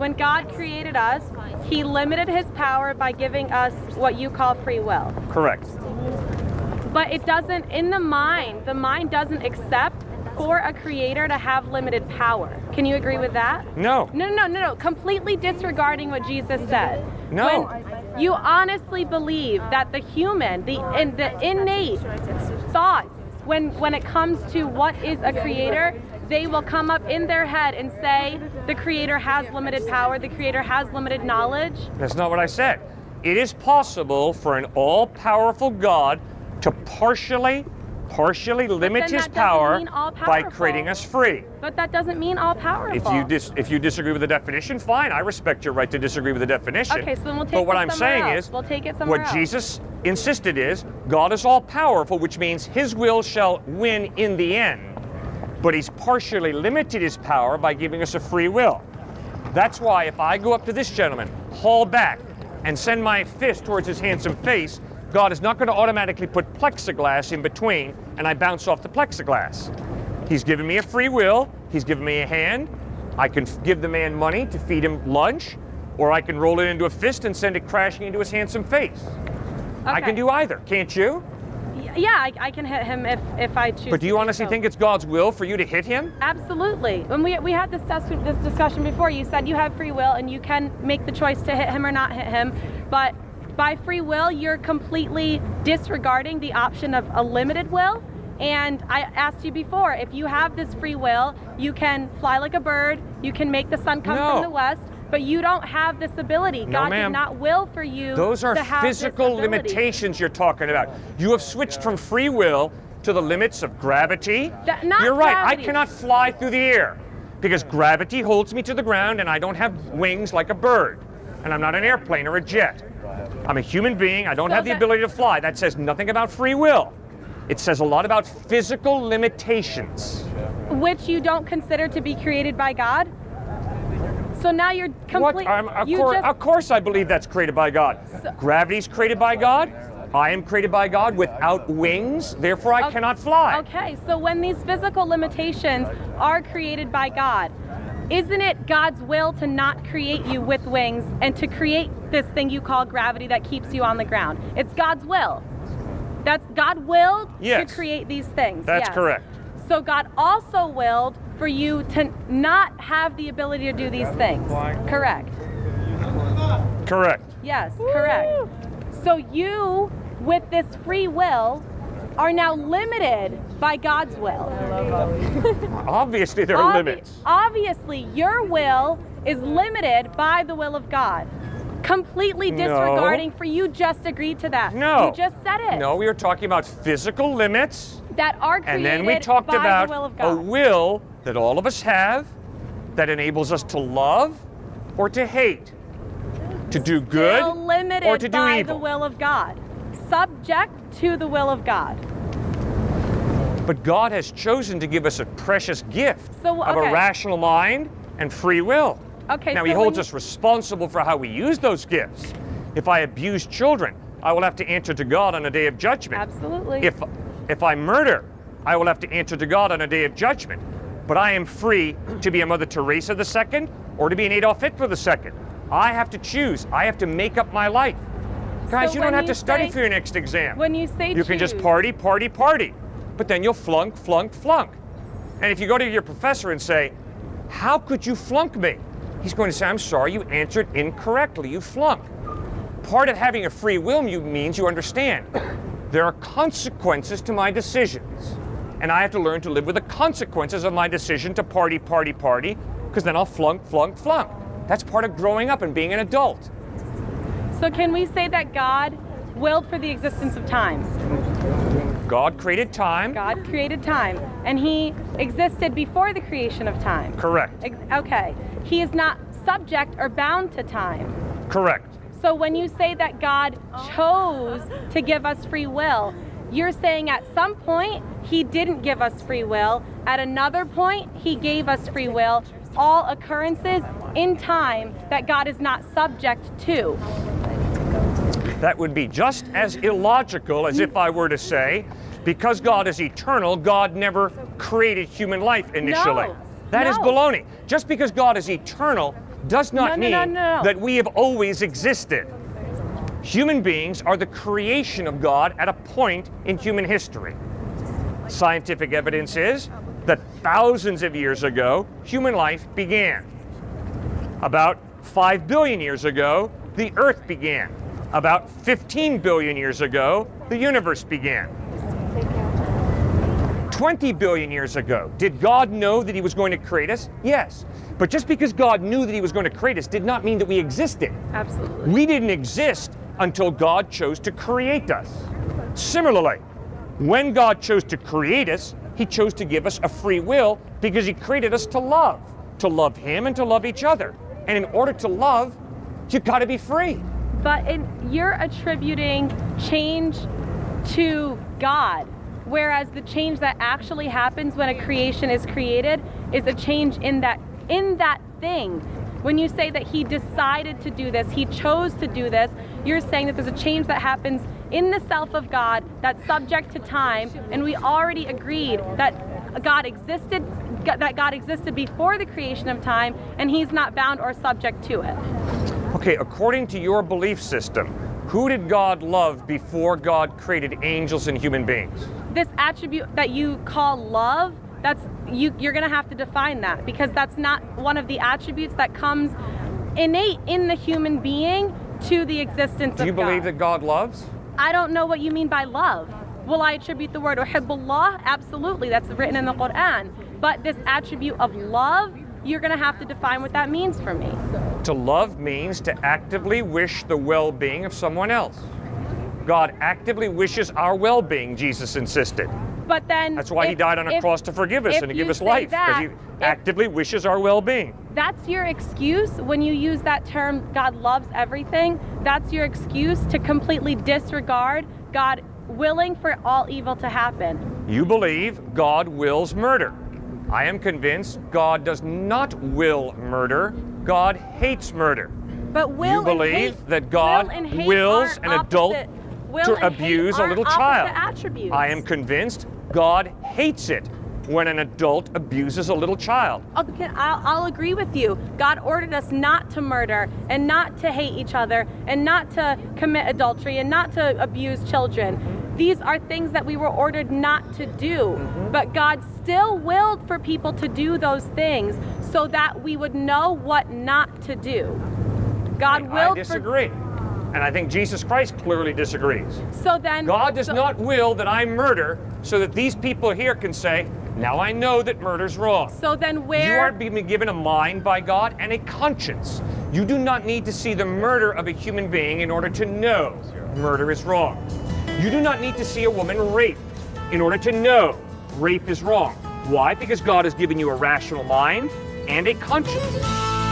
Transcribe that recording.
when God created us, he limited his power by giving us what you call free will. Correct. But it doesn't, in the mind doesn't accept for a creator to have limited power. Can you agree with that? No. No. Completely disregarding what Jesus said. No. When you honestly believe that the human, the innate thoughts, when it comes to what is a creator, they will come up in their head and say, the creator has limited power, the creator has limited knowledge. That's not what I said. It is possible for an all-powerful God to partially limit his power by creating us free. But that doesn't mean all powerful. If you disagree with the definition, fine. I respect your right to disagree with the definition. Okay, so then we'll take But what it I'm somewhere saying else. is, We'll take it somewhere what else. Jesus insisted is, God is all powerful, which means his will shall win in the end. But he's partially limited his power by giving us a free will. That's why if I go up to this gentleman, haul back, and send my fist towards his handsome face, God is not going to automatically put plexiglass in between and I bounce off the plexiglass. He's given me a free will, he's given me a hand, I can give the man money to feed him lunch, or I can roll it into a fist and send it crashing into his handsome face. Okay. I can do either, can't you? Yeah, I can hit him if I choose. But do you honestly think it's God's will for you to hit him? Absolutely. When we had this discussion before, you said you have free will and you can make the choice to hit him or not hit him, but by free will, you're completely disregarding the option of a limited will. And I asked you before, if you have this free will, you can fly like a bird, you can make the sun come from the west, but you don't have this ability. God did not will for you Those are to have physical this ability. limitations you're talking about. You have switched from free will to the limits of gravity. Not You're right, gravity. I cannot fly through the air because gravity holds me to the ground and I don't have wings like a bird. And I'm not an airplane or a jet. I'm a human being, I don't have the ability to fly. That says nothing about free will. It says a lot about physical limitations. Which you don't consider to be created by God? So now you're completely... Of course I believe that's created by God. Gravity's created by God. I am created by God without wings, therefore I cannot fly. Okay, so when these physical limitations are created by God, isn't it God's will to not create you with wings and to create this thing you call gravity that keeps you on the ground? It's God's will. That's God willed to create these things. That's correct. So God also willed for you to not have the ability to do these things. Correct. Correct. Yes, correct. So you, with this free will, are now limited by God's will. Obviously there are limits. Obviously your will is limited by the will of God. Completely disregarding, for you just agreed to that. No. You just said it. No, we were talking about physical limits. That are created and then we talked by about the will of God. a will that all of us have that enables us to love or to hate, to do good Still limited or to do by evil. the will of God. Subject to the will of God. But God has chosen to give us a precious gift of a okay. rational mind and free will. Okay, Now so he when holds you- us responsible for how we use those gifts. If I abuse children, I will have to answer to God on a day of judgment. Absolutely. If I murder, I will have to answer to God on a day of judgment. But I am free to be a Mother Teresa II or to be an Adolf Hitler II. I have to choose. I have to make up my life. Guys, So you don't when have you to study say- for your next exam. When you say You can just choose- party, party, party. But then you'll flunk, flunk, flunk. And if you go to your professor and say, how could you flunk me? He's going to say, I'm sorry, you answered incorrectly, you flunked. Part of having a free will means you understand there are consequences to my decisions. And I have to learn to live with the consequences of my decision to party, party, party, because then I'll flunk, flunk, flunk. That's part of growing up and being an adult. So can we say that God willed for the existence of time? God created time. God created time, and he existed before the creation of time. Correct. Okay. He is not subject or bound to time. Correct. So when you say that God chose to give us free will, you're saying at some point he didn't give us free will, at another point he gave us free will, all occurrences in time that God is not subject to. That would be just as illogical as if I were to say, because God is eternal, God never created human life initially. No. That is No. baloney. Just because God is eternal does not mean No. that we have always existed. Human beings are the creation of God at a point in human history. Scientific evidence is that thousands of years ago, human life began. About 5 billion years ago, the Earth began. About 15 billion years ago, the universe began. 20 billion years ago, did God know that he was going to create us? Yes. But just because God knew that he was going to create us did not mean that we existed. Absolutely. We didn't exist until God chose to create us. Similarly, when God chose to create us, he chose to give us a free will because he created us to love him and to love each other. And in order to love, you've got to be free. But you're attributing change to God, whereas the change that actually happens when a creation is created is a change in that thing. When you say that he decided to do this, he chose to do this, you're saying that there's a change that happens in the self of God that's subject to time, and we already agreed that God existed before the creation of time, and he's not bound or subject to it. Okay, according to your belief system, who did God love before God created angels and human beings? This attribute that you call love, you're going to have to define that, because that's not one of the attributes that comes innate in the human being to the existence of God. Do you believe that God loves? I don't know what you mean by love. Will I attribute the word uhibbullah? Absolutely, that's written in the Quran. But this attribute of love, you're going to have to define what that means for me. To love means to actively wish the well-being of someone else. God actively wishes our well-being, Jesus insisted. But then that's why he died on a cross to forgive us and to give us life, because he actively wishes our well-being. That's your excuse when you use that term, God loves everything. That's your excuse to completely disregard God willing for all evil to happen. You believe God wills murder. I am convinced God does not will murder. God hates murder. But will you believe that God wills an adult to abuse a little child. Attributes. I am convinced God hates it when an adult abuses a little child. Okay, I'll agree with you. God ordered us not to murder and not to hate each other and not to commit adultery and not to abuse children. These are things that we were ordered not to do. But God still willed for people to do those things so that we would know what not to do. God willed. I disagree. And I think Jesus Christ clearly disagrees. So then God does not will that I murder so that these people here can say, now I know that murder's wrong. So then where... You are being given a mind by God and a conscience. You do not need to see the murder of a human being in order to know murder is wrong. You do not need to see a woman raped in order to know rape is wrong. Why? Because God has given you a rational mind and a conscience.